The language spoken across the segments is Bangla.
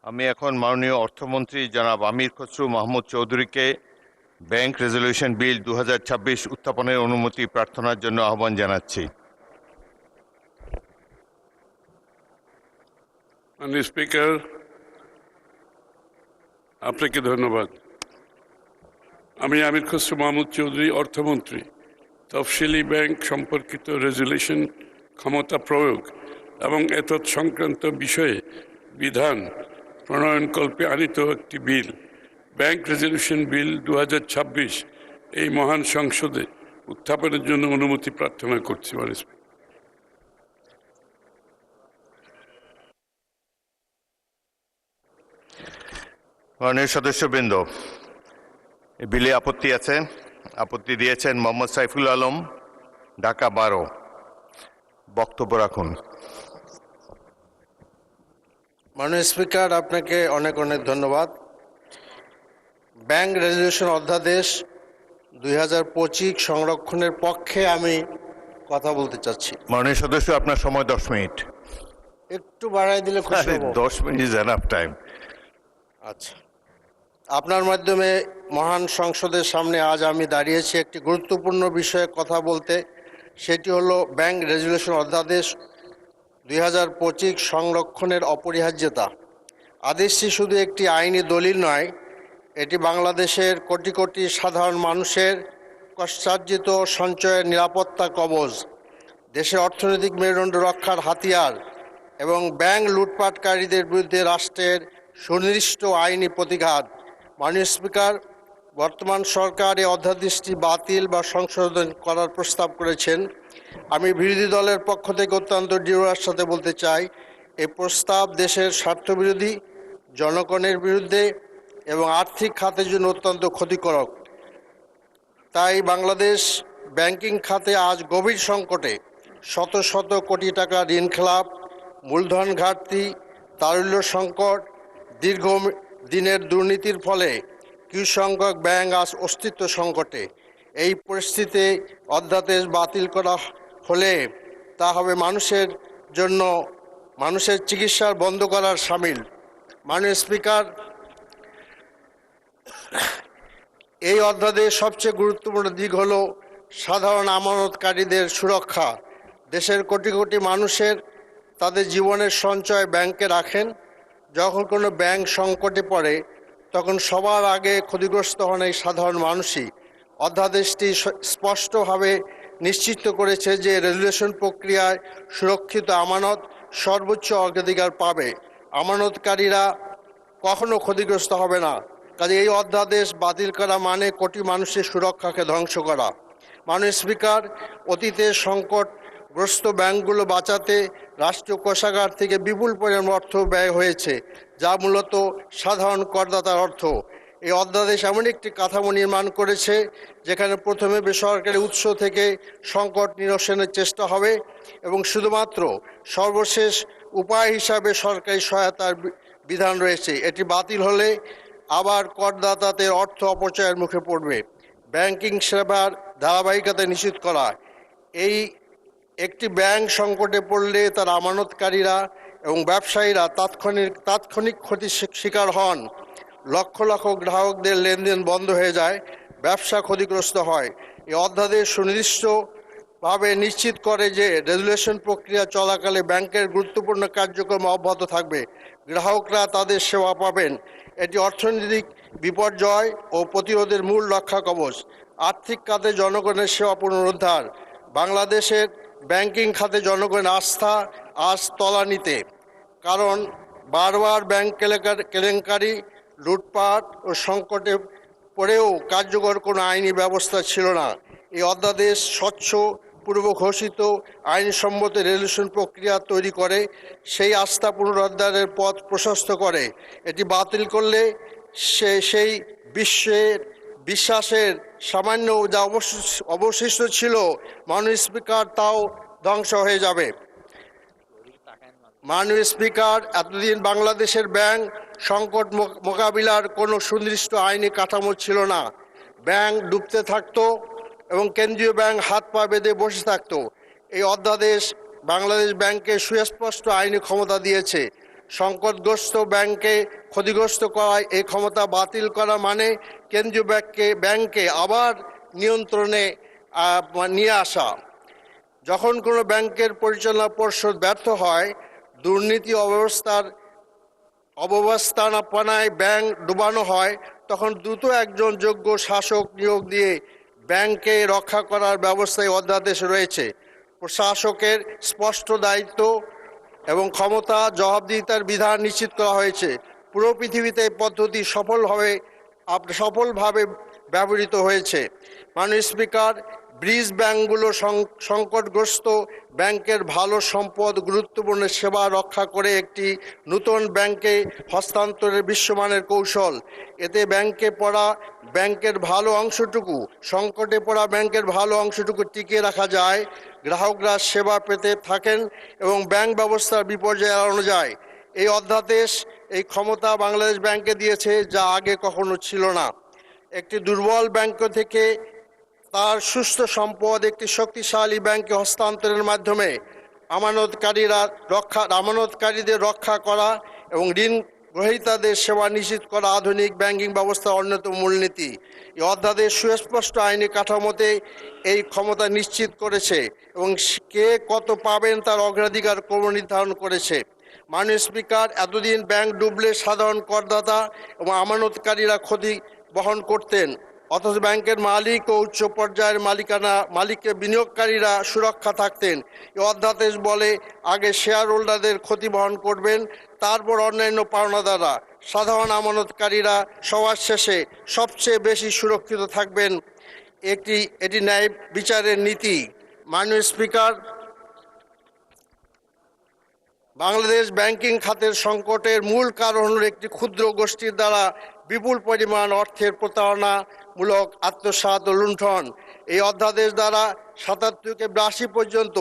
আমি এখন মাননীয় অর্থমন্ত্রী জনাব আমির খসরু মাহমুদ চৌধুরীকে ব্যাংক রেজলিউশন বিল 2026 উত্থাপনের অনুমতি প্রার্থনার জন্য আহ্বান জানাচ্ছি। মাননীয় স্পিকার, আপনাকে ধন্যবাদ। আমি আমির খসরু মাহমুদ চৌধুরী, অর্থমন্ত্রী, তফসিলি ব্যাংক সম্পর্কিত রেজুলেশন ক্ষমতা প্রয়োগ এবং এতৎ সংক্রান্ত বিষয়ে বিধান প্রণয়নকল্পে আনিত একটি বিল, ব্যাংক রেজলিউশন বিল 2026 এই মহান সংসদে উত্থাপনের জন্য অনুমতি প্রার্থনা করছি। মাননীয় সদস্যবৃন্দ, এই বিলে আপত্তি আছে? আপত্তি দিয়েছেন মোহাম্মদ সাইফুল আলম, ঢাকা 12। বক্তব্য রাখুন। মাননীয় স্পিকার, আপনাকে অনেক অনেক ধন্যবাদ। ব্যাংক রেজলিউশন অধ্যাদেশ 2025 সংরক্ষণের পক্ষে আমি কথা বলতে চাচ্ছি। মাননীয় সদস্য, আপনার সময় 10 মিনিট। একটু বাড়াই দিলে খুশি হব। 10 মিনিট ইজ এনাফ টাইম। আচ্ছা, আপনার মাধ্যমে মহান সংসদের সামনে আজ আমি দাঁড়িয়েছি একটি গুরুত্বপূর্ণ বিষয়ে কথা বলতে। সেটি হলো ব্যাংক রেজলিউশন অধ্যাদেশ 2025 সংরক্ষণের অপরিহার্যতা। আদেশটি শুধু একটি আইনি দলিল নয়, এটি বাংলাদেশের কোটি কোটি সাধারণ মানুষের কষ্টার্জিত সঞ্চয়ের নিরাপত্তা কবচ, দেশের অর্থনৈতিক মেরুদণ্ড রক্ষার হাতিয়ার এবং ব্যাংক লুটপাটকারীদের বিরুদ্ধে রাষ্ট্রের সুনির্দিষ্ট আইনি প্রতিঘাত। মাননীয় স্পিকার, বর্তমান সরকার এই অধ্যাদেশটি বাতিল বা সংশোধন করার প্রস্তাব করেছেন। আমি বিরোধী দলের পক্ষ থেকে অত্যন্ত দৃঢ়তার সাথে বলতে চাই, এই প্রস্তাব দেশের স্বার্থবিরোধী, জনগণের বিরুদ্ধে এবং আর্থিক খাতের জন্য অত্যন্ত ক্ষতিকারক। তাই বাংলাদেশ ব্যাংকিং খাতে আজ গভীর সংকটে। শত শত কোটি টাকা ঋণ খেলাপ, মূলধন ঘাটতি, তারল্য সংকট, দীর্ঘ দিনের দুর্নীতির ফলে কিছু সংখ্যক ব্যাংক আজ অস্তিত্ব সংকটে। এই পরিস্থিতিতে অধ্যাদেশ বাতিল করা হলে তা হবে মানুষের জন্য মানুষের চিকিৎসা বন্ধ করার শামিল। মাননীয় স্পিকার, এই অধ্যাদেশ সবচেয়ে গুরুত্বপূর্ণ দিক হল সাধারণ আমানতকারীদের সুরক্ষা। দেশের কোটি কোটি মানুষের তাদের জীবনের সঞ্চয় ব্যাংকে রাখেন। যখন কোনো ব্যাংক সংকটে পড়ে তখন সবার আগে ক্ষতিগ্রস্ত হন এই সাধারণ মানুষই। অধ্যাদেশটি স্পষ্টভাবে নিশ্চিত করেছে যে রেজুলেশন প্রক্রিয়ায় সুরক্ষিত আমানত সর্বোচ্চ অগ্রাধিকার পাবে, আমানতকারীরা কখনো ক্ষতিগ্রস্ত হবে না। কাজে এই অধ্যাদেশ বাতিল করা মানে কোটি মানুষের সুরক্ষাকে ধ্বংস করা। মাননীয় স্পিকার, অতীতে সংকটগ্রস্ত ব্যাংকগুলো বাঁচাতে রাষ্ট্রীয় কোষাগার থেকে বিপুল পরিমাণ অর্থ ব্যয় হয়েছে, যা মূলত সাধারণ করদাতার অর্থ। এই অধ্যাদেশ এমন একটি কাঠামো নির্মাণ করেছে যেখানে প্রথমে বেসরকারি উৎস থেকে সংকট নিরসনের চেষ্টা হবে এবং শুধুমাত্র সর্বশেষ উপায় হিসাবে সরকারি সহায়তার বিধান রয়েছে। এটি বাতিল হলে আবার করদাতাদের অর্থ অপচয়ের মুখে পড়বে। ব্যাংকিং সেবার ধারাবাহিকতা নিশ্চিত করা। এই একটি ব্যাংক সংকটে পড়লে তার আমানতকারীরা এবং ব্যবসায়ীরা তাৎক্ষণিক ক্ষতির শিকার হন। লক্ষ লক্ষ গ্রাহকদের লেনদেন বন্ধ হয়ে যায়, ব্যবসা ক্ষতিগ্রস্ত হয়। এই অধ্যাদেশ সুনির্দিষ্টভাবে নিশ্চিত করে যে রেজুলেশন প্রক্রিয়া চলাকালে ব্যাংকের গুরুত্বপূর্ণ কার্যক্রম অব্যাহত থাকবে, গ্রাহকরা তাদের সেবা পাবেন। এটি অর্থনৈতিক বিপর্যয় ও প্রতিরোধের মূল রক্ষা কবচ। আর্থিক খাতে জনগণের সেবা পুনরুদ্ধার। বাংলাদেশের ব্যাংকিং খাতে জনগণের আস্থা আজ তলানিতে, কারণ বারবার ব্যাংক কেলেঙ্কারি, লুটপাট ও সংকটে পড়েও কার্যকর কোনো আইনি ব্যবস্থা ছিল না। এই অধ্যাদেশ স্বচ্ছ, পূর্ব ঘোষিত, আইনসম্মত রেজুলেশন প্রক্রিয়া তৈরি করে, সেই আস্থা পুনরুদ্ধারের পথ প্রশস্ত করে। এটি বাতিল করলে সেই বিশ্বাসের সামান্য যা অবশিষ্ট ছিল, মাননীয় স্পিকার, তাও ধ্বংস হয়ে যাবে। মাননীয় স্পিকার, এতদিন বাংলাদেশের ব্যাংক সংকট মোকাবিলার কোনো সুনির্দিষ্ট আইনি কাঠামো ছিল না। ব্যাংক ডুবতে থাকতো এবং কেন্দ্রীয় ব্যাংক হাত পা বেঁধে বসে থাকতো। এই অধ্যাদেশ বাংলাদেশ ব্যাংককে সুস্পষ্ট আইনি ক্ষমতা দিয়েছে। সংকটগ্রস্ত ব্যাংকে ক্ষতিগ্রস্ত করা এই ক্ষমতা বাতিল করা মানে কেন্দ্রীয় ব্যাংকে আবার নিয়ন্ত্রণে নিয়ে আসা। যখন কোনো ব্যাংকের পরিচালনা পর্ষদ ব্যর্থ হয়, দুর্নীতি অব্যবস্থাপনায় ব্যাংক ডুবানো হয়, তখন দ্রুত একজন যোগ্য শাসক নিয়োগ দিয়ে ব্যাংকে রক্ষা করার ব্যবস্থায় অধ্যাদেশ রয়েছে। প্রশাসকের স্পষ্ট দায়িত্ব এবং ক্ষমতা, জবাবদিহিতার বিধান নিশ্চিত করা হয়েছে। পুরো পৃথিবীতে এই পদ্ধতি সফলভাবে ব্যবহৃত হয়েছে। মাননীয় স্পিকার, ব্রিজ ব্যাংকগুলো সংকটগ্রস্ত ব্যাংকের ভালো সম্পদ, গুরুত্বপূর্ণ সেবা রক্ষা করে একটি নতুন ব্যাংকে হস্তান্তরের বিশ্বমানের কৌশল। এতে ব্যাংকের ভালো অংশটুকু টিকিয়ে রাখা যায়, গ্রাহকরা সেবা পেতে থাকেন এবং ব্যাংক ব্যবস্থার বিপর্যয় এড়ানো যায়। এই অধ্যাদেশ এই ক্ষমতা বাংলাদেশ ব্যাংকে দিয়েছে, যা আগে কখনো ছিল না। একটি দুর্বল ব্যাংক থেকে তার সুস্থ সম্পদ একটি শক্তিশালী ব্যাংকে হস্তান্তরের মাধ্যমে আমানতকারীদের রক্ষা করা এবং ঋণ গ্রহীতাদের সেবা নিশ্চিত করা আধুনিক ব্যাংকিং ব্যবস্থার অন্যতম মূলনীতি। এই অধ্যাদেশ সুস্পষ্ট আইনি কাঠামোতে এই ক্ষমতা নিশ্চিত করেছে এবং কে কত পাবেন তার অগ্রাধিকার ক্রম নির্ধারণ করেছে। মাননীয় স্পিকার, এতদিন ব্যাংক ডুবলে সাধারণ করদাতা এবং আমানতকারীরা ক্ষতি বহন করতেন, অথচ ব্যাংকের মালিক ও উচ্চ পর্যায়ের মালিককে বিনিয়োগকারীরা সুরক্ষা থাকতেন। এই অধ্যাদেশ বলে, আগে শেয়ার হোল্ডারদের ক্ষতি বহন করবেন, তারপর অন্যান্য পাওনাদাররা। সাধারণ আমানতকারীরা সবার শেষে সবচেয়ে বেশি সুরক্ষিত থাকবেন। এটি ন্যায় বিচারের নীতি। মাননীয় স্পিকার, বাংলাদেশ ব্যাংকিং খাতের সংকটের মূল কারণ হল একটি ক্ষুদ্র গোষ্ঠীর দ্বারা বিপুল পরিমাণ অর্থের প্রতারণামূলক আত্মসাৎ ও লুণ্ঠন। এই অধ্যাদেশ দ্বারা ৭৭ থেকে ৮২ পর্যন্ত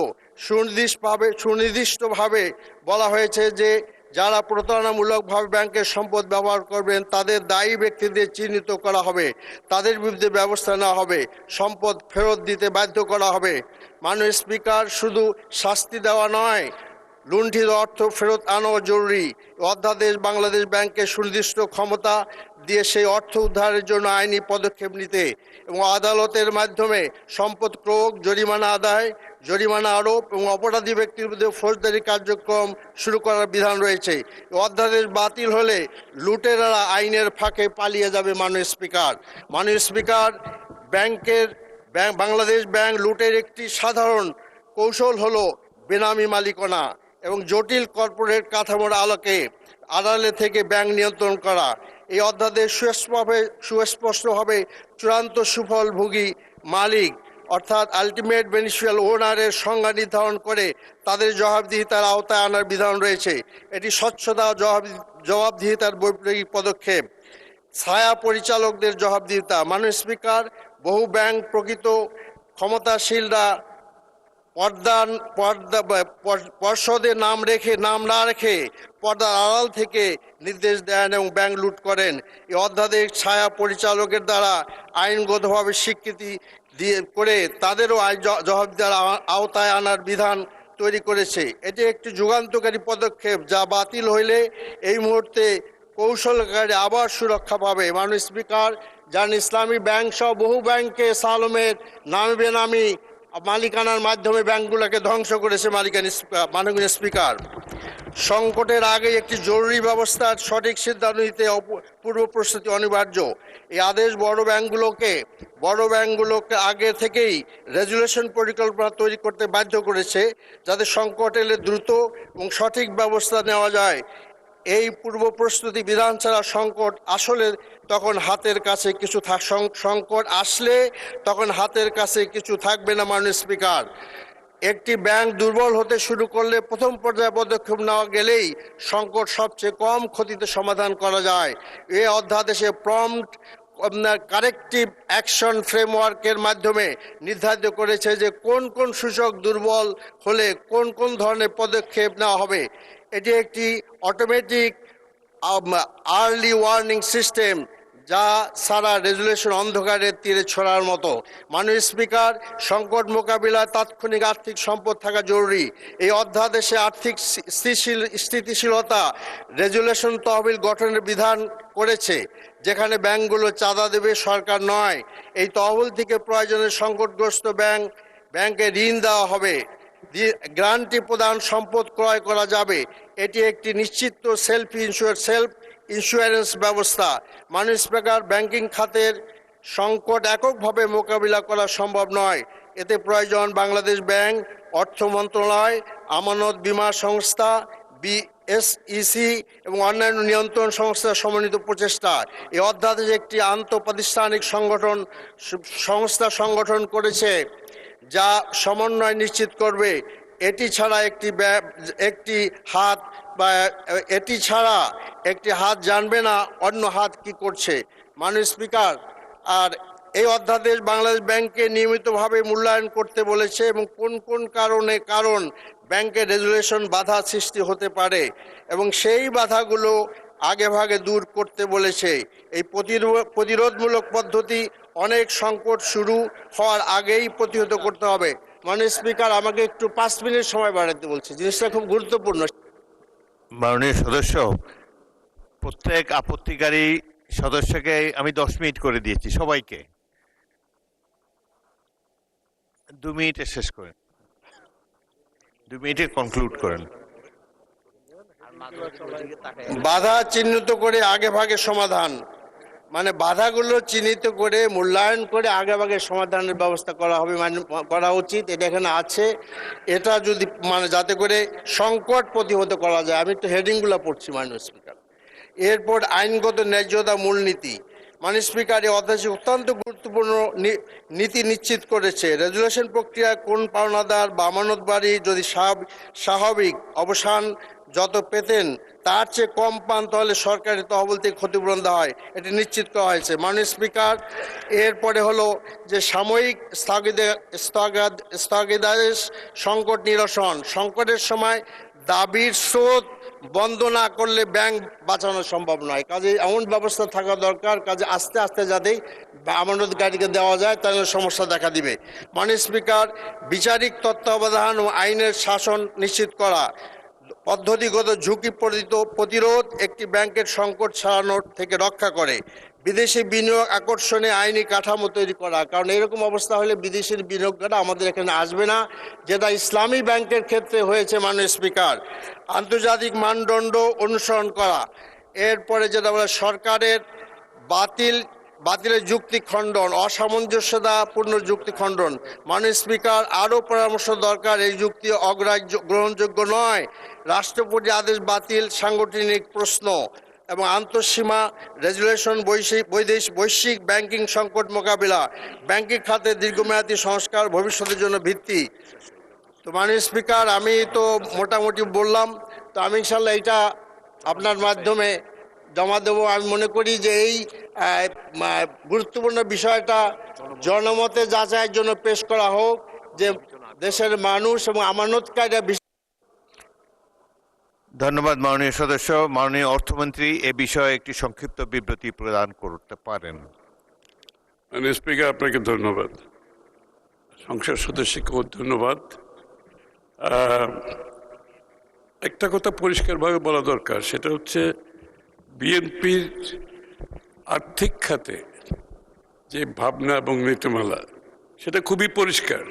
সুনির্দিষ্টভাবে বলা হয়েছে যে যারা প্রতারণামূলকভাবে ব্যাংকের সম্পদ ব্যবহার করবেন তাদের দায়ী ব্যক্তিদের চিহ্নিত করা হবে, তাদের বিরুদ্ধে ব্যবস্থা নেওয়া হবে, সম্পদ ফেরত দিতে বাধ্য করা হবে। মাননীয় স্পিকার, শুধু শাস্তি দেওয়া নয়, লুণ্ঠিত অর্থ ফেরত আনাও জরুরি। অধ্যাদেশ বাংলাদেশ ব্যাংককে সুনির্দিষ্ট ক্ষমতা দিয়ে সেই অর্থ উদ্ধারের জন্য আইনি পদক্ষেপ নিতে এবং আদালতের মাধ্যমে সম্পদ ক্রয়, জরিমানা আদায়, জরিমানা আরোপ এবং অপরাধী ব্যক্তির বিরুদ্ধে ফৌজদারি কার্যক্রম শুরু করার বিধান রয়েছে। অধ্যাদেশ বাতিল হলে লুটেরারা আইনের ফাঁকে পালিয়ে যাবে। মাননীয় স্পিকার, বাংলাদেশ ব্যাংক লুটের একটি সাধারণ কৌশল হলো বেনামি মালিকানা এবং জটিল কর্পোরেট কাঠামোর আড়ালে থেকে ব্যাংক নিয়ন্ত্রণ করা। এই অধ্যাদেশ সুস্পষ্টভাবে চূড়ান্ত সুফলভোগী মালিক অর্থাৎ আলটিমেট বেনিফিশিয়াল ওনারের সংজ্ঞা নির্ধারণ করে তাদের জবাবদিহিতার আওতায় আনার বিধান রয়েছে। এটি স্বচ্ছতা ও জবাবদিহিতার বৈপ্লবিক পদক্ষেপ। ছায়া পরিচালকদের জবাবদিহিতা। মাননীয় স্পিকার, বহু ব্যাংক প্রকৃত ক্ষমতাশীলরা পর্ষদে নাম না রেখে পর্দার আড়াল থেকে নির্দেশ দেন এবং ব্যাংক লুট করেন। এই অধ্যাদেশ ছায়া পরিচালকের দ্বারা আইনগতভাবে স্বীকৃতি করে তাদেরও জবাবদিহিতার আওতায় আনার বিধান তৈরি করেছে। এটি একটি যুগান্তকারী পদক্ষেপ, যা বাতিল হইলে এই মুহূর্তে কৌশলকারী আবার সুরক্ষা পাবে। মাননীয় স্পিকার, জানেন ইসলামী ব্যাংক সহ বহু ব্যাংকে সালমের নামে বেনামি মালিকানার মাধ্যমে ব্যাংকগুলোকে ধ্বংস করেছে। মাননীয় স্পিকার, সংকটের আগে একটি জরুরি ব্যবস্থার সঠিক সিদ্ধান্ত নিতে পূর্ব প্রস্তুতি অনিবার্য। এই আদেশ বড় ব্যাংকগুলোকে আগে থেকেই রেজুলেশন পরিকল্পনা তৈরি করতে বাধ্য করেছে, যাতে সংকট এলে দ্রুত এবং সঠিক ব্যবস্থা নেওয়া যায়। এই পূর্ব প্রস্তুতি বিধান ছাড়া সংকট আসলে তখন হাতের কাছে কিছু থাকবে না। মাননীয় স্পিকার, একটি ব্যাংক দুর্বল হতে শুরু করলে প্রথম পর্যায়ে পদক্ষেপ নেওয়া গেলেই সংকট সবচেয়ে কম ক্ষতিতে সমাধান করা যায়। এই অধ্যাদেশে প্রম্পট কারেক্টিভ অ্যাকশন ফ্রেমওয়ার্কের মাধ্যমে নির্ধারিত করেছে যে কোন সূচক দুর্বল হলে কোন ধরনের পদক্ষেপ নেওয়া হবে। এটি একটি অটোমেটিক আর্লি ওয়ার্নিং সিস্টেম যা সারা রেজুলেশন অন্ধকারের তীরে ছড়ার মতো। মাননীয় স্পিকার, সংকট মোকাবিলায় তাৎক্ষণিক আর্থিক সম্পদ থাকা জরুরি। এই অধ্যাদেশে আর্থিক স্থিতিশীলতা রেজুলেশন তহবিল গঠনের বিধান করেছে, যেখানে ব্যাংকগুলো চাঁদা দেবে, সরকার নয়। এই তহবিল থেকে প্রয়োজনে সংকটগ্রস্ত ব্যাংকে ঋণ দেওয়া হবে, গ্রান্টি প্রদান, সম্পদ ক্রয় করা যাবে। এটি একটি নিশ্চিত সেলফ ইন্স্যুরেন্স ব্যবস্থা। মাননীয় স্পিকার, ব্যাংকিং খাতের সংকট এককভাবে মোকাবিলা করা সম্ভব নয়। এতে প্রয়োজন বাংলাদেশ ব্যাংক, অর্থ মন্ত্রণালয়, আমানত বীমা সংস্থা, বিএসইসি এবং অন্যান্য নিয়ন্ত্রণ সংস্থার সমন্বিত প্রচেষ্টা। এই অধ্যাদেশ একটি আন্তঃপ্রাতিষ্ঠানিক সংস্থা সংগঠন করেছে, যা সমন্বয় নিশ্চিত করবে। এটি ছাড়া একটি হাত জানবে না অন্য হাত কি করছে। মাননীয় স্পিকার, আর এই অধ্যাদেশ বাংলাদেশ ব্যাংককে নিয়মিতভাবে মূল্যায়ন করতে বলেছে এবং কোন কারণ ব্যাংকের রেজুলেশন বাধা সৃষ্টি হতে পারে এবং সেই বাধাগুলো আগেভাগে দূর করতে বলেছে। এই প্রতিরোধমূলক পদ্ধতি অনেক সংকট শুরু হওয়ার আগেই প্রতিহত করতে হবে। মাননীয় স্পিকার, আমাকে একটু 5 মিনিট সময় বাড়াতে বলছে, জিনিসটা খুব গুরুত্বপূর্ণ। মাননীয় সদস্য, প্রত্যেক আপত্তিকারী সদস্যকে আমি 10 মিনিট করে দিয়েছি, সবাইকে 2 মিনিটে শেষ করেন, 2 মিনিটে কনক্লুড করেন। বাধা চিহ্নিত করে আগেভাগে সমাধান, মানে বাধাগুলো চিহ্নিত করে মূল্যায়ন করে আগেভাগে সমাধানের ব্যবস্থা করা উচিত। এটা এখানে আছে। এটা যদি যাতে করে সংকট প্রতিহত করা যায়। আমি একটু হেডিংগুলো পড়ছি মাননীয় স্পিকার। এরপর আইনগত ন্যায্যতা মূলনীতি। মাননীয় স্পিকার, এই অধ্যাদেশ অত্যন্ত গুরুত্বপূর্ণ নীতি নিশ্চিত করেছে। রেজুলেশন প্রক্রিয়ায় কোন পাওনাদার বা আমানতকারী যদি স্বাভাবিক অবসান যত পেতেন তার চেয়ে কম পান, তাহলে সরকারি তহবিল থেকে ক্ষতিপূরণ দেওয়া হয়, এটি নিশ্চিত করা হয়েছে। মাননীয় স্পিকার, এরপরে হলো যে সাময়িক স্থগিতাদেশ সংকট নিরসন। সংকটের সময় দাবির স্রোত বন্ধ না করলে ব্যাংক বাঁচানো সম্ভব নয়। কাজে এমন ব্যবস্থা থাকা দরকার, কাজে আস্তে আস্তে যাতেই আমানতকারীকে দেওয়া যায়, তাহলে সমস্যা দেখা দিবে। মাননীয় স্পিকার, বিচারিক তত্ত্বাবধান ও আইনের শাসন নিশ্চিত করা। পদ্ধতিগত ঝুঁকি প্রতিরোধ একটি ব্যাংকের সংকট ছাড়ানোর থেকে রক্ষা করে। বিদেশি বিনিয়োগ আকর্ষণে আইনি কাঠামো তৈরি করা, কারণ এরকম অবস্থা হলে বিদেশের বিনিয়োগকারীরা আমাদের এখানে আসবে না, যেটা ইসলামী ব্যাংকের ক্ষেত্রে হয়েছে। মাননীয় স্পিকার, আন্তর্জাতিক মানদণ্ড অনুসরণ করা। এরপরে যেটা বলে সরকারের বাতিলের যুক্তি খণ্ডন, অসামঞ্জস্যতাপূর্ণ যুক্তি খণ্ডন। মাননীয় স্পিকার, আরও পরামর্শ দরকার। এই যুক্তি গ্রহণযোগ্য নয়। রাষ্ট্রপতি আদেশ বাতিল সাংগঠনিক প্রশ্ন এবং আন্তঃসীমা রেজুলেশন, বৈশ্বিক ব্যাংকিং সংকট মোকাবিলা, ব্যাংকিং খাতে দীর্ঘমেয়াদী সংস্কার ভবিষ্যতের জন্য ভিত্তি। তো মাননীয় স্পিকার, আমি তো মোটামুটি বললাম, তো আমি ইনশাল্লাহ এটা আপনার মাধ্যমে জমা দেবো। আমি মনে করি যে এই গুরুত্বপূর্ণ বিষয়টা জনমতে যাচাইয়ের জন্য পেশ করা হোক, যে দেশের মানুষ এবং আমানতকারীরা। ধন্যবাদ মাননীয় সদস্য। মাননীয় অর্থমন্ত্রী এ বিষয়ে একটি সংক্ষিপ্ত বিবৃতি প্রদান করতে পারেন। মাননীয় স্পিকার, আপনাকে ধন্যবাদ। সংসদ সদস্যকেও ধন্যবাদ। একটা কথা পরিষ্কারভাবে বলা দরকার, সেটা হচ্ছে বিএনপির আর্থিক খাতে যে ভাবনা এবং নীতিমালা, সেটা খুবই পরিষ্কার।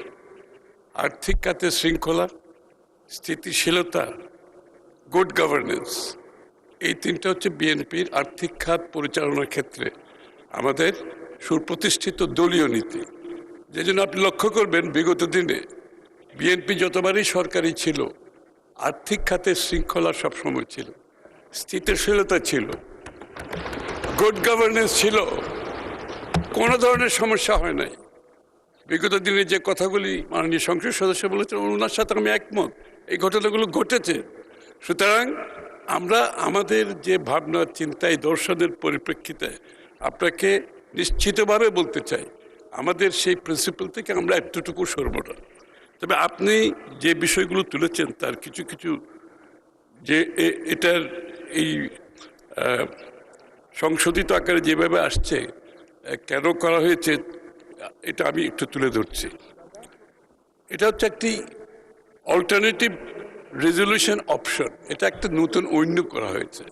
আর্থিক খাতে শৃঙ্খলা, স্থিতিশীলতা, গুড গভর্নেন্স, এই তিনটা হচ্ছে বিএনপির আর্থিক খাত পরিচালনার ক্ষেত্রে আমাদের সুপ্রতিষ্ঠিত দলীয় নীতি। যে জন্য আপনি লক্ষ্য করবেন, বিগত দিনে বিএনপি যতবারই সরকারি ছিল, আর্থিক খাতের শৃঙ্খলা সবসময় ছিল, স্থিতিশীলতা ছিল, গুড গভর্নেন্স ছিল, কোনো ধরনের সমস্যা হয় নাই। বিগত দিনে যে কথাগুলি মাননীয় সংসদ সদস্য বলেছেন, ওনার সাথে আমি একমত। এই ঘটনাগুলো ঘটেছে। সুতরাং আমরা আমাদের যে ভাবনা, চিন্তায়, দর্শনের পরিপ্রেক্ষিতে আপনাকে নিশ্চিতভাবে বলতে চাই, আমাদের সেই প্রিন্সিপাল থেকে আমরা একটুটুকু সরব না। তবে আপনি যে বিষয়গুলো তুলেছেন তার কিছু যে এটার এই সংশোধিত আকারে যেভাবে আসছে কেন করা হয়েছে এটা আমি একটু তুলে ধরছি। এটা হচ্ছে একটি অল্টারনেটিভ রেজলিউশন অপশন, এটা একটা নতুন উইন্ডো করা হয়েছে।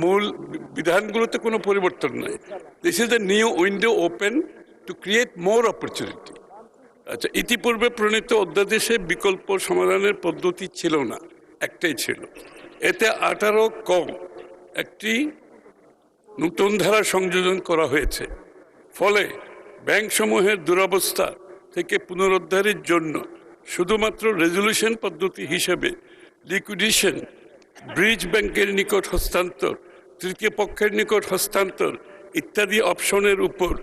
মূল বিধানগুলোতে কোনো পরিবর্তন নাই। This is a new window open to create more opportunity. আচ্ছা, ইতিপূর্বে প্রণীত অধ্যাদেশে বিকল্প সমাধানের পদ্ধতি ছিল না, একটাই ছিল। এতে 18 কম একটি নতুন ধারা সংযোজন করা হয়েছে। ফলে ব্যাংকসমূহের দুরবস্থা থেকে পুনরুদ্ধারের জন্য শুধুমাত্র রেজলিউশন পদ্ধতি হিসেবে লিকুইডেশন, ব্রিজ ব্যাংকের নিকট হস্তান্তর, তৃতীয় পক্ষের নিকট হস্তান্তর ইত্যাদি অপশনের উপর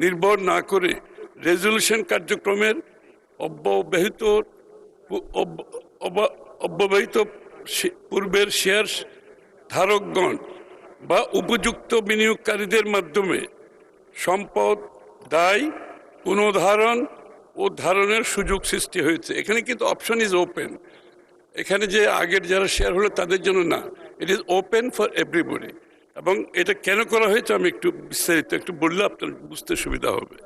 নির্ভর না করে রেজলিউশন কার্যক্রমের অব্যবহিত পূর্বের শেয়ার ধারকগণ বা উপযুক্ত বিনিয়োগকারীদের মাধ্যমে সম্পদ দায় পুনর্ধারণ ও ধারণের সুযোগ সৃষ্টি হয়েছে। এখানে কিন্তু অপশন ইজ ওপেন। এখানে যে আগের যারা শেয়ার হলো তাদের জন্য না, it is open for everybody. এবং এটা কেন করা হয়েছে আমি একটু বিস্তারিত একটু বললে আপনার বুঝতে সুবিধা হবে।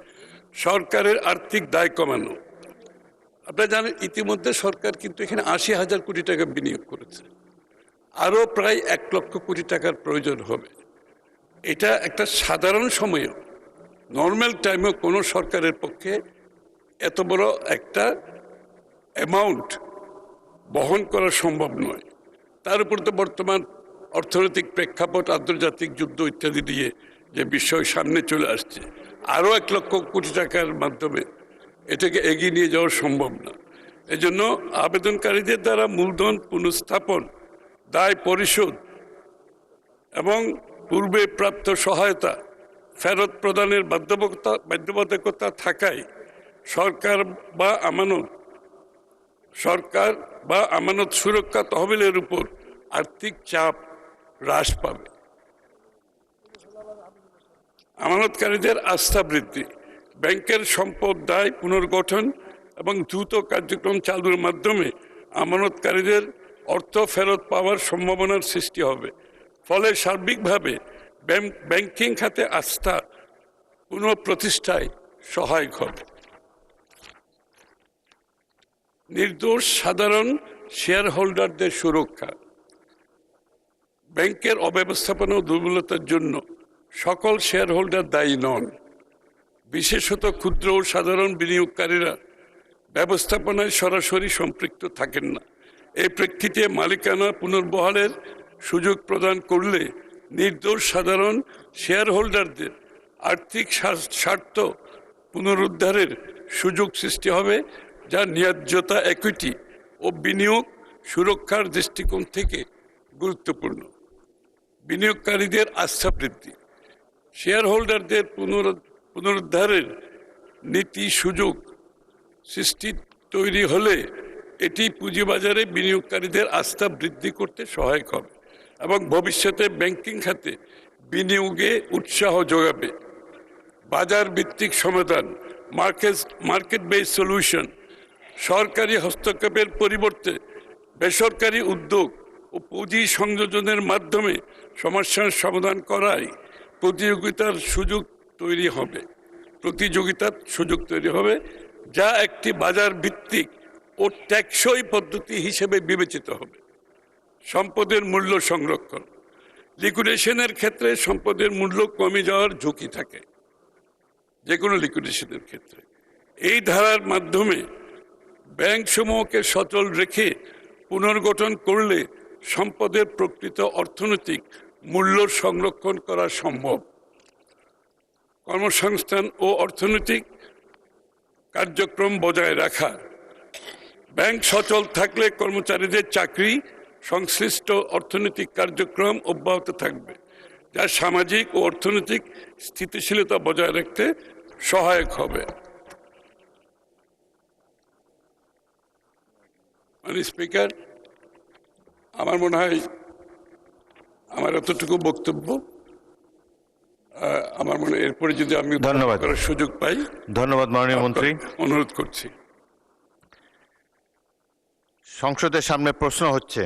সরকারের আর্থিক দায় কমানো। আপনারা জানেন ইতিমধ্যে সরকার কিন্তু এখানে 80,000 কোটি টাকা বিনিয়োগ করেছে, আরও প্রায় 1 লক্ষ কোটি টাকার প্রয়োজন হবে। এটা একটা সাধারণ সময়েও, নর্মাল টাইমেও কোনো সরকারের পক্ষে এত বড় একটা অ্যামাউন্ট বহন করা সম্ভব নয়। তার উপর তো বর্তমান অর্থনৈতিক প্রেক্ষাপট, আন্তর্জাতিক যুদ্ধ ইত্যাদি দিয়ে যে বিষয় সামনে চলে আসছে, আরও 1 লক্ষ কোটি টাকার মাধ্যমে এটাকে এগিয়ে নিয়ে যাওয়া সম্ভব না। এজন্য আবেদনকারীদের দ্বারা মূলধন পুনঃস্থাপন, দায় পরিশোধ এবং পূর্বে প্রাপ্ত সহায়তা ফেরত প্রদানের বাধ্যবাধকতা থাকায় সরকার বা আমানত সুরক্ষা তহবিলের উপর আর্থিক চাপ হ্রাস পাবে। আমানতকারীদের আস্থা বৃদ্ধি, ব্যাংকের সম্পদ দায় পুনর্গঠন এবং দ্রুত কার্যক্রম চালুর মাধ্যমে আমানতকারীদের অর্থ ফেরত পাওয়ার সম্ভাবনার সৃষ্টি হবে। ফলে সার্বিকভাবে ব্যাংকিং খাতে আস্থা পুনঃপ্রতিষ্ঠায় সহায়ক হবে। নির্দোষ সাধারণ শেয়ার হোল্ডারদের সুরক্ষা। ব্যাংকের অব্যবস্থাপনা ও দুর্বলতার জন্য সকল শেয়ার হোল্ডার দায়ী নন। বিশেষত ক্ষুদ্র ও সাধারণ বিনিয়োগকারীরা ব্যবস্থাপনায় সরাসরি সম্পৃক্ত থাকেন না। এই প্রেক্ষিতে মালিকানা পুনর্বহালের সুযোগ প্রদান করলে নির্দোষ সাধারণ শেয়ার হোল্ডারদের আর্থিক স্বার্থ পুনরুদ্ধারের সুযোগ সৃষ্টি হবে, যা ন্যায্যতা, ইকুইটি ও বিনিয়োগ সুরক্ষার দৃষ্টিকোণ থেকে গুরুত্বপূর্ণ। বিনিয়োগকারীদের আস্থা বৃদ্ধি। শেয়ার হোল্ডারদের পুনরুদ্ধারের নীতি সুযোগ সৃষ্টি তৈরি হলে এটি পুঁজিবাজারে বিনিয়োগকারীদের আস্থা বৃদ্ধি করতে সহায়ক হবে এবং ভবিষ্যতে ব্যাংকিং খাতে বিনিয়োগে উৎসাহ যোগাবে। বাজার ভিত্তিক সমাধান, মার্কেট বেসড সলিউশন, সরকারি হস্তক্ষেপের পরিবর্তে বেসরকারি উদ্যোগ ও পুঁজি সংযোজনের মাধ্যমে সমস্যার সমাধান করায় প্রতিযোগিতার সুযোগ তৈরি হবে, যা একটি বাজার ভিত্তিক ও টেকসই পদ্ধতি হিসেবে বিবেচিত হবে। সম্পদের মূল্য সংরক্ষণ। লিকুইডেশনের ক্ষেত্রে সম্পদের মূল্য কমে যাওয়ার ঝুঁকি থাকে, যে কোনো লিকুইডেশনের ক্ষেত্রে। এই ধারার মাধ্যমে ব্যাংকসমূহকে সচল রেখে পুনর্গঠন করলে সম্পদের প্রকৃত অর্থনৈতিক মূল্য সংরক্ষণ করা সম্ভব। কর্মসংস্থান ও অর্থনৈতিক কার্যক্রম বজায় রাখা। ব্যাংক সচল থাকলে কর্মচারীদের চাকরি, সংশ্লিষ্ট অর্থনৈতিক কার্যক্রম অব্যাহত থাকবে, যা সামাজিক ও অর্থনৈতিক স্থিতিশীলতা বজায় রাখতে সহায়ক হবে। স্পিকার, আমার মনে হয় আমার এতটুকু বক্তব্য। আমার মনে এরপরে যদি আমি ধন্যবাদ করার সুযোগ পাই। ধন্যবাদ মাননীয় মন্ত্রী। অনুরোধ করছি। সংসদের সামনে প্রশ্ন হচ্ছে,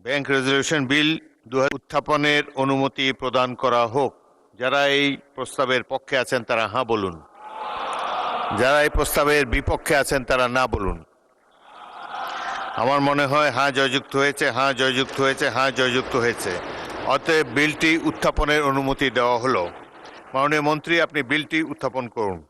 ব্যাংক রেজলিউশন বিল উত্থাপনের অনুমতি প্রদান করা হোক। যারা এই প্রস্তাবের পক্ষে আছেন তারা হ্যাঁ বলুন। যারা এই প্রস্তাবের বিপক্ষে আছেন তারা না বলুন। আমার মনে হয় হ্যাঁ জয়যুক্ত হয়েছে, হ্যাঁ জয়যুক্ত হয়েছে, হ্যাঁ জয়যুক্ত হয়েছে। অতএব বিলটি উত্থাপনের অনুমতি দেওয়া হলো। মাননীয় মন্ত্রী, আপনি বিলটি উত্থাপন করুন।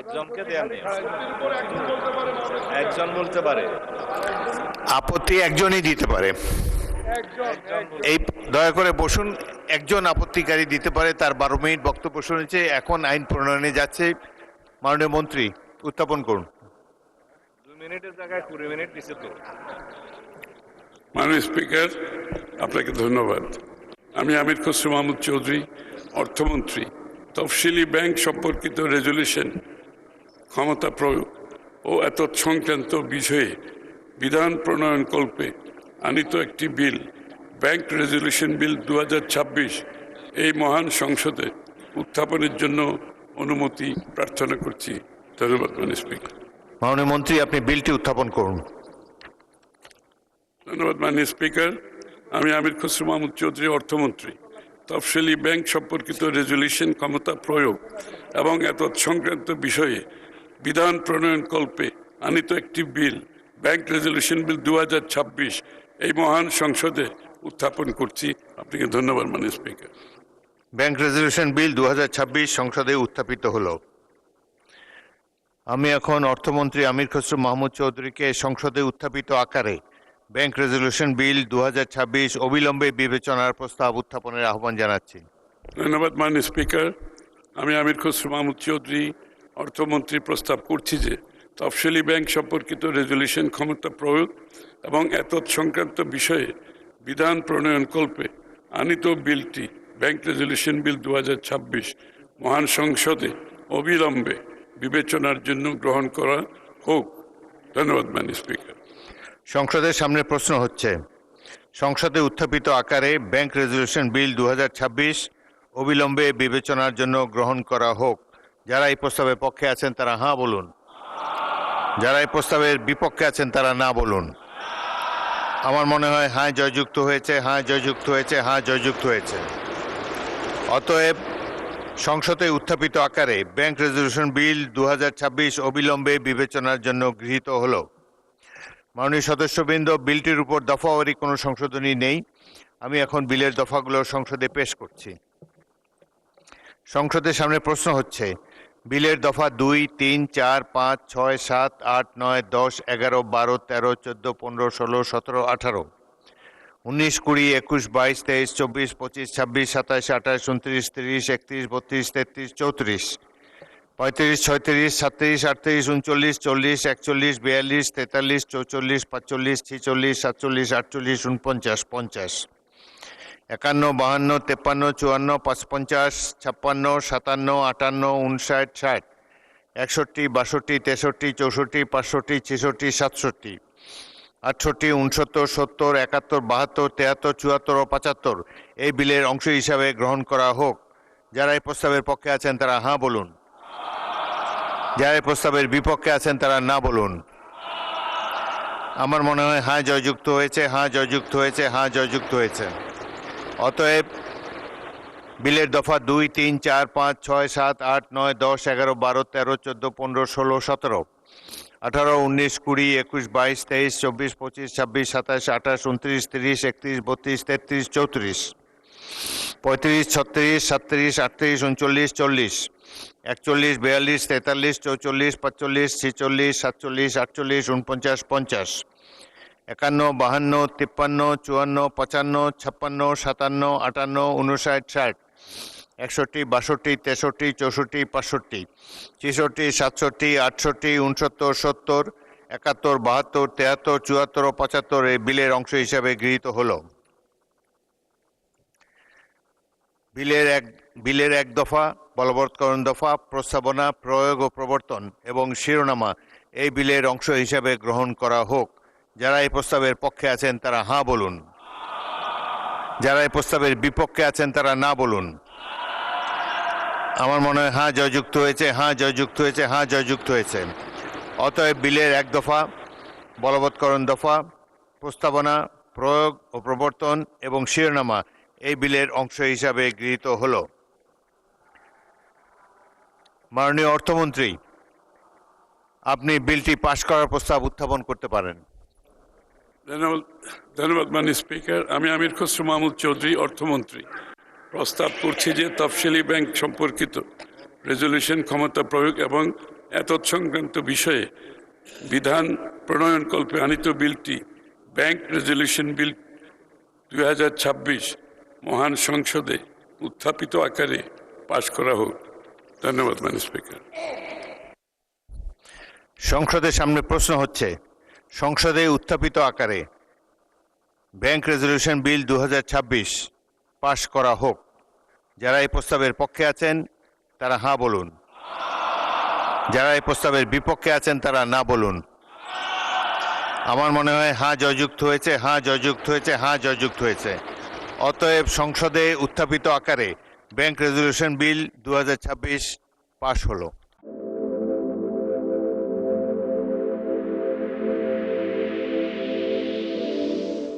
একজনকে দেয়া নেই, একজন বলতে পারে। আপত্তি একজনই দিতে পারে। এই দয়া করে বসুন। একজন আপত্তিকারী দিতে পারে। তার 12 মিনিট বক্তব্য শুনেছে, এখন আইন প্রণয়নে যাচ্ছে। মাননীয় মন্ত্রী, উত্থাপন করুন। 2 মিনিটের জায়গায় 20 মিনিট নিচে তো। মাননীয় স্পিকার, আপনাকে ধন্যবাদ। আমি আমির খসরু মাহমুদ চৌধুরী, অর্থমন্ত্রী, তফসিলি ব্যাংক সম্পর্কিত রেজুলেশন, ক্ষমতা প্রয়োগ ও এতৎ সংক্রান্ত বিষয়ে বিধান প্রণয়নকল্পে আনিত একটি বিল, ব্যাংক রেজুলেশন বিল 2026, এই মহান সংসদে উত্থাপনের জন্য অনুমতি প্রার্থনা করছি। ধন্যবাদ মাননীয় স্পিকার। মাননীয় মন্ত্রী, আপনি বিলটি উত্থাপন করুন। ধন্যবাদ মাননীয় স্পিকার। আমি আমির খসরু মাহমুদ চৌধুরী, অর্থমন্ত্রী, তফসিলি ব্যাংক সম্পর্কিত রেজুলেশন, ক্ষমতা প্রয়োগ এবং এতৎ সংক্রান্ত বিষয়ে বিধান প্রণয়নকল্পে আনিত একটি বিল, ব্যাংক রেজুলেশন বিল 2026, এই মহান সংসদে উত্থাপন করছি। আপনাকে ধন্যবাদ মাননীয় স্পিকার। ব্যাংক রেজলিউশন বিল 2026 সংসদে উত্থাপিত হলো। আমি এখন অর্থমন্ত্রী আমির খসরু মাহমুদ চৌধুরীকে সংসদে উত্থাপিত আকারে ব্যাংক রেজলিউশন বিল 2026 অবিলম্বে বিবেচনার প্রস্তাব উত্থাপনের আহ্বান জানাচ্ছি। ধন্যবাদ মাননীয় স্পিকার। আমি আমির খসরু মাহমুদ চৌধুরী, অর্থমন্ত্রী, প্রস্তাব করছি যে তফসিলি ব্যাংক সম্পর্কিত রেজুলেশন, ক্ষমতা প্রয়োগ এবং এতৎ সংক্রান্ত বিষয়ে বিধান প্রণয়নকল্পে আনিত বিলটি, ব্যাংক রেজুলেশন বিল 2026, মহান সংসদে অবিলম্বে বিবেচনার জন্য গ্রহণ করা হোক। ধন্যবাদ মাননীয় স্পিকার। সংসদের সামনে প্রশ্ন হচ্ছে, সংসদে উত্থাপিত আকারে ব্যাংক রেজলিউশন বিল 2026 অবিলম্বে বিবেচনার জন্য গ্রহণ করা হোক। যারা এই প্রস্তাবের পক্ষে আছেন তারা হ্যাঁ বলুন। যারা এই প্রস্তাবের বিপক্ষে আছেন তারা না বলুন। আমার মনে হয় হ্যাঁ জয়যুক্ত হয়েছে, হ্যাঁ জয়যুক্ত হয়েছে, হ্যাঁ জয়যুক্ত হয়েছে। অতএব সংসদে উত্থাপিত আকারে ব্যাংক রেজলিউশন বিল 2026 অবিলম্বে বিবেচনার জন্য গৃহীত হলো। মাননীয় সদস্যবৃন্দ, বিলটির উপর দফাওয়ারি কোনো সংশোধনী নেই। আমি এখন বিলের দফাগুলো সংসদে পেশ করছি। সংসদের সামনে প্রশ্ন হচ্ছে, বিলের দফা 2, 3, 4, 5, 6, 7, 8, 9, 10, 11, 12, 13, 14, 15, 16, 17, 18, 19, 20, 21, 22, 23, 24, 25, 26, 27, 28, 29, 30, 31, 32, 33, 34, 35, 36, 37, 38, 39, 40, 41, 42, 43, 44, 45, 46, 47, 48, 49, 50, 51, 52, 53, 54, 55, 56, 57, 58, 59, 60, 61, 62, 63, 64, 65, 66, 67, 68, 69, 70, 71, 72, 73, 74 ও 75 এই বিলের অংশ হিসাবে গ্রহণ করা হোক। যারা এই প্রস্তাবের পক্ষে আছেন তারা হ্যাঁ বলুন। যারা এই প্রস্তাবের বিপক্ষে আছেন তারা না বলুন। আমার মনে হয় হ্যাঁ জয়যুক্ত হয়েছে, হ্যাঁ জয়যুক্ত হয়েছে, হ্যাঁ জয়যুক্ত হয়েছে। অতএব বিলের দফা 2, 3, 4, 5, 6, 7, 8, 9, 10, 11, 12, 13, 14, 15, 16, 17, 18, 19, 20, 21, 22, 23, 24, 25, 26, 27, 28, 29, 30, 31, 32, 33, 34, 35, 36, 37, 38, 39, 40, 41, 42, 43, 44, 45, 46, 47, 48, 49, 50, 51, 52, 53, 54, 55, 56, 57, 58, 59, 60, 61, 62, 63, 64, 65, 66, 67, 68, 69, 70, 71, 72, 73, 74 ও 75 এই বিলের অংশ হিসাবে গৃহীত হলো। বিলের এক দফা, বলবৎকরণ দফা, প্রস্তাবনা, প্রয়োগ ও প্রবর্তন এবং শিরোনামা এই বিলের অংশ হিসাবে গ্রহণ করা হোক। যারা এই প্রস্তাবের পক্ষে আছেন তারা হ্যাঁ বলুন। যারা এই প্রস্তাবের বিপক্ষে আছেন তারা না বলুন। আমার মনে হয় হ্যাঁ জয়যুক্ত হয়েছে, হ্যাঁ জয়যুক্ত হয়েছে, হ্যাঁ জয়যুক্ত হয়েছে। অতএব বিলের এক দফা, বলবৎকরণ দফা, প্রস্তাবনা, প্রয়োগ ও প্রবর্তন এবং শিরোনামা এই বিলের অংশ হিসাবে গৃহীত হল। মাননীয় অর্থমন্ত্রী, আপনি বিলটি পাশ করার প্রস্তাব উত্থাপন করতে পারেন। ধন্যবাদ মাননীয় স্পিকার। আমি আমির খসরু মাহমুদ চৌধুরী, অর্থমন্ত্রী, প্রস্তাব করছি যে তফসিলি ব্যাংক সম্পর্কিত রেজলিউশন ক্ষমতা প্রয়োগ এবং এতৎসংক্রান্ত বিষয়ে বিধান প্রণয়নকল্পে আনিত বিলটি ব্যাংক রেজলিউশন বিল 2026 মহান সংসদে উত্থাপিত আকারে পাশ করা হোক। ধন্যবাদ মাননীয় স্পিকার। সংসদের সামনে প্রশ্ন হচ্ছে, সংসদে উত্থাপিত আকারে ব্যাংক রেজলিউশন বিল 2026 পাশ করা হোক। যারা এই প্রস্তাবের পক্ষে আছেন তারা হ্যাঁ বলুন, যারা এই প্রস্তাবের বিপক্ষে আছেন তারা না বলুন। আমার মনে হয় হ্যাঁ জয়যুক্ত হয়েছে, হ্যাঁ জয়যুক্ত হয়েছে, হ্যাঁ জয়যুক্ত হয়েছে। অতএব সংসদে উত্থাপিত আকারে ব্যাংক রেজলিউশন বিল 2026 পাশ হলো।